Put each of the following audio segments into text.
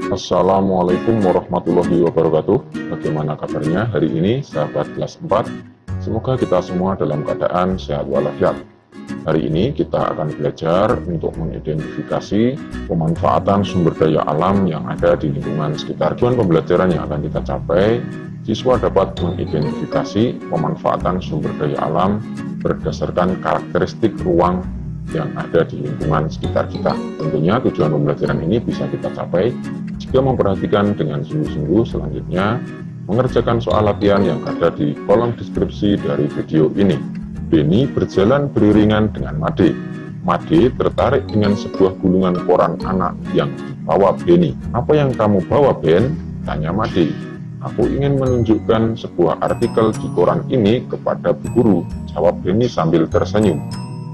Assalamualaikum warahmatullahi wabarakatuh. Bagaimana kabarnya hari ini sahabat kelas 4? Semoga kita semua dalam keadaan sehat walafiat. Hari ini kita akan belajar untuk mengidentifikasi pemanfaatan sumber daya alam yang ada di lingkungan sekitar. Tujuan pembelajaran yang akan kita capai, siswa dapat mengidentifikasi pemanfaatan sumber daya alam berdasarkan karakteristik ruang yang ada di lingkungan sekitar kita. Tentunya tujuan pembelajaran ini bisa kita capai jika memperhatikan dengan sungguh-sungguh. Selanjutnya, mengerjakan soal latihan yang ada di kolom deskripsi dari video ini. Beni berjalan beriringan dengan Made. Made tertarik dengan sebuah gulungan koran anak yang dibawa Beni. "Apa yang kamu bawa, Ben?" tanya Made. "Aku ingin menunjukkan sebuah artikel di koran ini kepada Bu Guru," jawab Beni sambil tersenyum.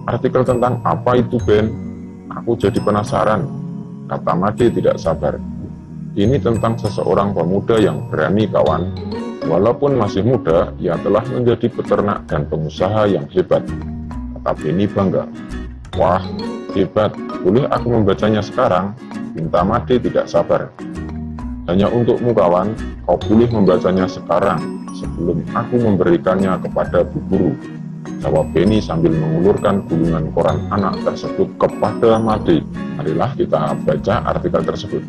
"Artikel tentang apa itu, Ben? Aku jadi penasaran," kata Made tidak sabar. "Ini tentang seseorang pemuda yang berani, kawan. Walaupun masih muda, ia telah menjadi peternak dan pengusaha yang hebat," kata Beni bangga. "Wah, hebat. Boleh aku membacanya sekarang?" minta Made tidak sabar. "Hanya untukmu, kawan. Kau boleh membacanya sekarang, sebelum aku memberikannya kepada Bu Guru," jawab Beni sambil mengulurkan gulungan koran anak tersebut kepada Made. Marilah kita baca artikel tersebut.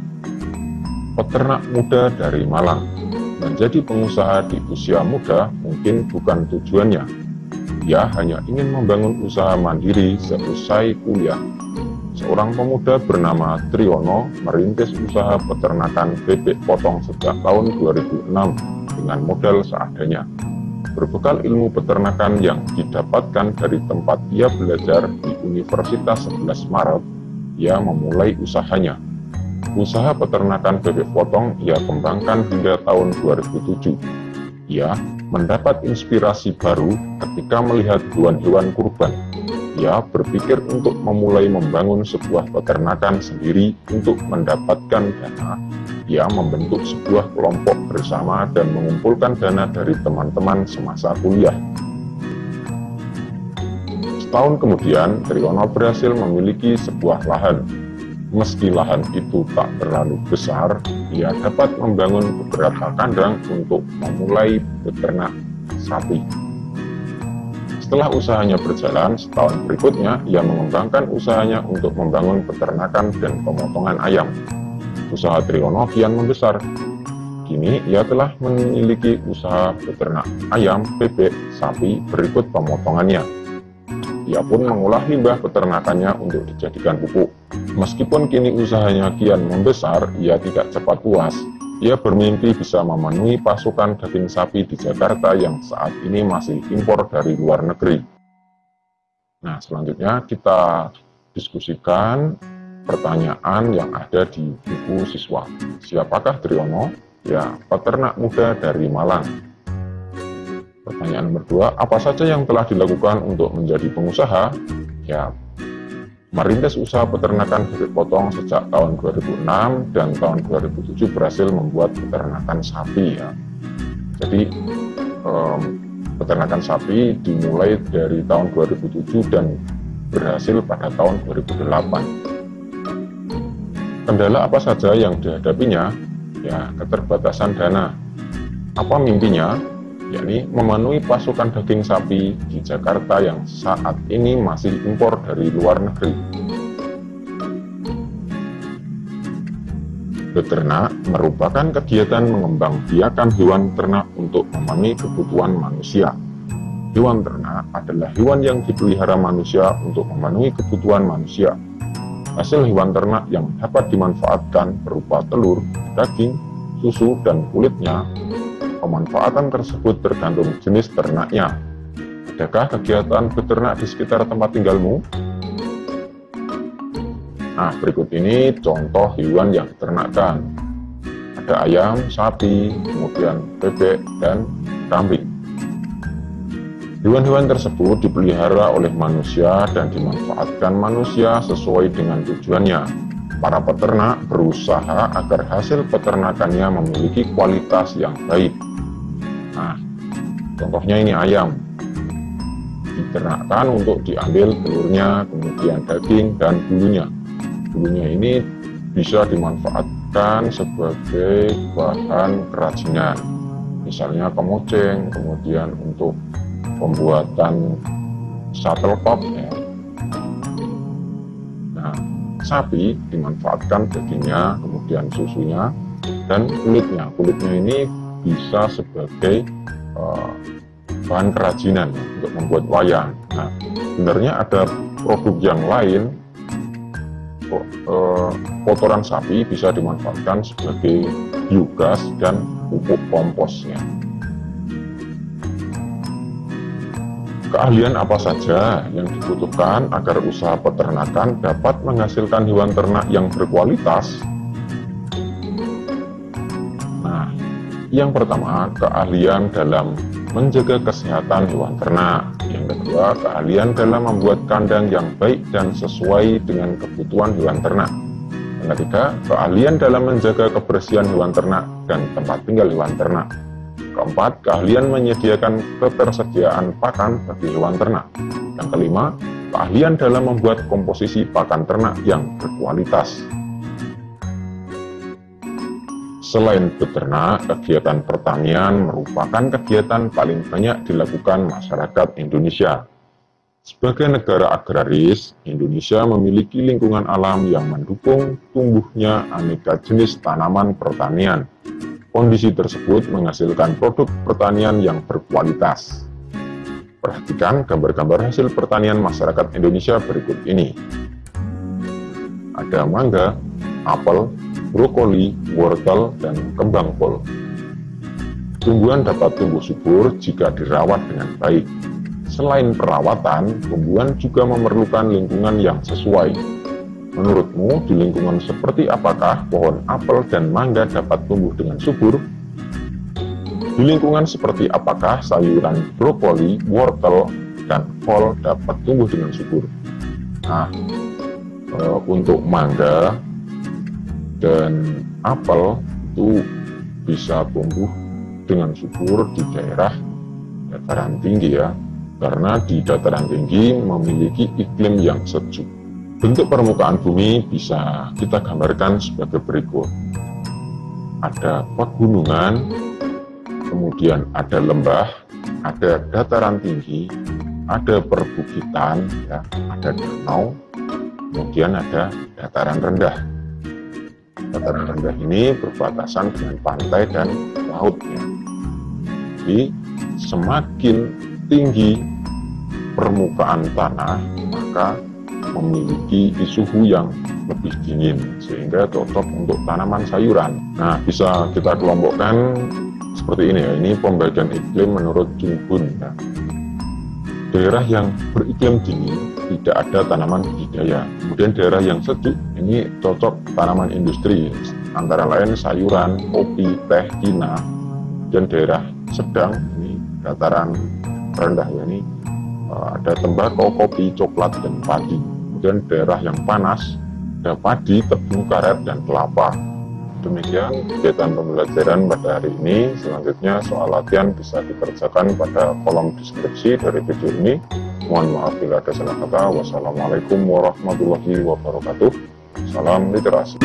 Peternak muda dari Malang. Menjadi pengusaha di usia muda mungkin bukan tujuannya. Ia hanya ingin membangun usaha mandiri seusai kuliah. Seorang pemuda bernama Triyono merintis usaha peternakan bebek potong sejak tahun 2006 dengan modal seadanya. Berbekal ilmu peternakan yang didapatkan dari tempat ia belajar di Universitas 11 Maret, ia memulai usahanya. Usaha peternakan bebek potong ia kembangkan hingga tahun 2007. Ia mendapat inspirasi baru ketika melihat hewan-hewan kurban. Ia berpikir untuk memulai membangun sebuah peternakan sendiri. Untuk mendapatkan dana, ia membentuk sebuah kelompok bersama dan mengumpulkan dana dari teman-teman semasa kuliah. Setahun kemudian, Triyono berhasil memiliki sebuah lahan. Meski lahan itu tak terlalu besar, ia dapat membangun beberapa kandang untuk memulai beternak sapi. Setelah usahanya berjalan, setahun berikutnya ia mengembangkan usahanya untuk membangun peternakan dan pemotongan ayam. Usaha Triyono kian membesar. Kini ia telah memiliki usaha beternak ayam, bebek, sapi berikut pemotongannya. Ia pun mengolah limbah peternakannya untuk dijadikan pupuk. Meskipun kini usahanya kian membesar, ia tidak cepat puas. Ia bermimpi bisa memenuhi pasokan daging sapi di Jakarta yang saat ini masih impor dari luar negeri. Nah, selanjutnya kita diskusikan pertanyaan yang ada di buku siswa. Siapakah Triyono? Ya, peternak muda dari Malang. Pertanyaan nomor 2, apa saja yang telah dilakukan untuk menjadi pengusaha? Ya, merintis usaha peternakan bebek potong sejak tahun 2006 dan tahun 2007 berhasil membuat peternakan sapi. Ya. Jadi peternakan sapi dimulai dari tahun 2007 dan berhasil pada tahun 2008. Kendala apa saja yang dihadapinya? Ya, keterbatasan dana. Apa mimpinya? Yakni memenuhi pasokan daging sapi di Jakarta yang saat ini masih impor dari luar negeri. Beternak merupakan kegiatan mengembangbiakan hewan ternak untuk memenuhi kebutuhan manusia. Hewan ternak adalah hewan yang dipelihara manusia untuk memenuhi kebutuhan manusia. Hasil hewan ternak yang dapat dimanfaatkan berupa telur, daging, susu, dan kulitnya. Pemanfaatan tersebut tergantung jenis ternaknya. Adakah kegiatan beternak di sekitar tempat tinggalmu? Nah, berikut ini contoh hewan yang diternakkan. Ada ayam, sapi, kemudian bebek, dan kambing. Hewan-hewan tersebut dipelihara oleh manusia dan dimanfaatkan manusia sesuai dengan tujuannya. Para peternak berusaha agar hasil peternakannya memiliki kualitas yang baik. Nah, contohnya ini ayam. Diternakkan untuk diambil telurnya, kemudian daging dan bulunya. Bulunya ini bisa dimanfaatkan digunakan sebagai bahan kerajinan, misalnya kemoceng, kemudian untuk pembuatan shuttlecock ya. Nah, sapi dimanfaatkan dagingnya, kemudian susunya, dan kulitnya. Kulitnya ini bisa sebagai bahan kerajinan untuk membuat wayang. Nah, sebenarnya ada produk yang lain. Kotoran sapi bisa dimanfaatkan sebagai biogas dan pupuk komposnya. Keahlian apa saja yang dibutuhkan agar usaha peternakan dapat menghasilkan hewan ternak yang berkualitas? Nah, yang pertama, keahlian dalam menjaga kesehatan hewan ternak. Yang kedua, keahlian dalam membuat kandang yang baik dan sesuai dengan kebutuhan hewan ternak. Yang ketiga, keahlian dalam menjaga kebersihan hewan ternak dan tempat tinggal hewan ternak. Keempat, keahlian menyediakan ketersediaan pakan bagi hewan ternak. Yang kelima, keahlian dalam membuat komposisi pakan ternak yang berkualitas. Selain beternak, kegiatan pertanian merupakan kegiatan paling banyak dilakukan masyarakat Indonesia. Sebagai negara agraris, Indonesia memiliki lingkungan alam yang mendukung tumbuhnya aneka jenis tanaman pertanian. Kondisi tersebut menghasilkan produk pertanian yang berkualitas. Perhatikan gambar-gambar hasil pertanian masyarakat Indonesia berikut ini. Ada mangga, apel, brokoli, wortel, dan kembang kol. Tumbuhan dapat tumbuh subur jika dirawat dengan baik. Selain perawatan, tumbuhan juga memerlukan lingkungan yang sesuai. Menurutmu, di lingkungan seperti apakah pohon apel dan mangga dapat tumbuh dengan subur? Di lingkungan seperti apakah sayuran brokoli, wortel, dan kol dapat tumbuh dengan subur? Nah, untuk mangga dan apel itu bisa tumbuh dengan subur di daerah dataran tinggi ya, karena di dataran tinggi memiliki iklim yang sejuk. Bentuk permukaan bumi bisa kita gambarkan sebagai berikut. Ada pegunungan, kemudian ada lembah, ada dataran tinggi, ada perbukitan, ya, ada danau, kemudian ada dataran rendah. Dataran rendah ini berbatasan dengan pantai dan laut ya. Jadi semakin tinggi permukaan tanah, maka memiliki suhu yang lebih dingin sehingga cocok untuk tanaman sayuran. Nah, bisa kita kelompokkan seperti ini ya. Ini pembagian iklim menurut Jungbun ya. Daerah yang beriklim dingin tidak ada tanaman budidaya. Kemudian daerah yang sejuk ini cocok tanaman industri, antara lain sayuran, kopi, teh, kina. Dan daerah sedang ini dataran rendah ya, ini ada tembakau, kopi, coklat, dan padi. Kemudian daerah yang panas ada padi, tebu, karet, dan kelapa. Demikian kegiatan pembelajaran pada hari ini. Selanjutnya soal latihan bisa dikerjakan pada kolom deskripsi dari video ini. Mohon maaf bila ada salah kata. Wassalamualaikum warahmatullahi wabarakatuh. Salam literasi.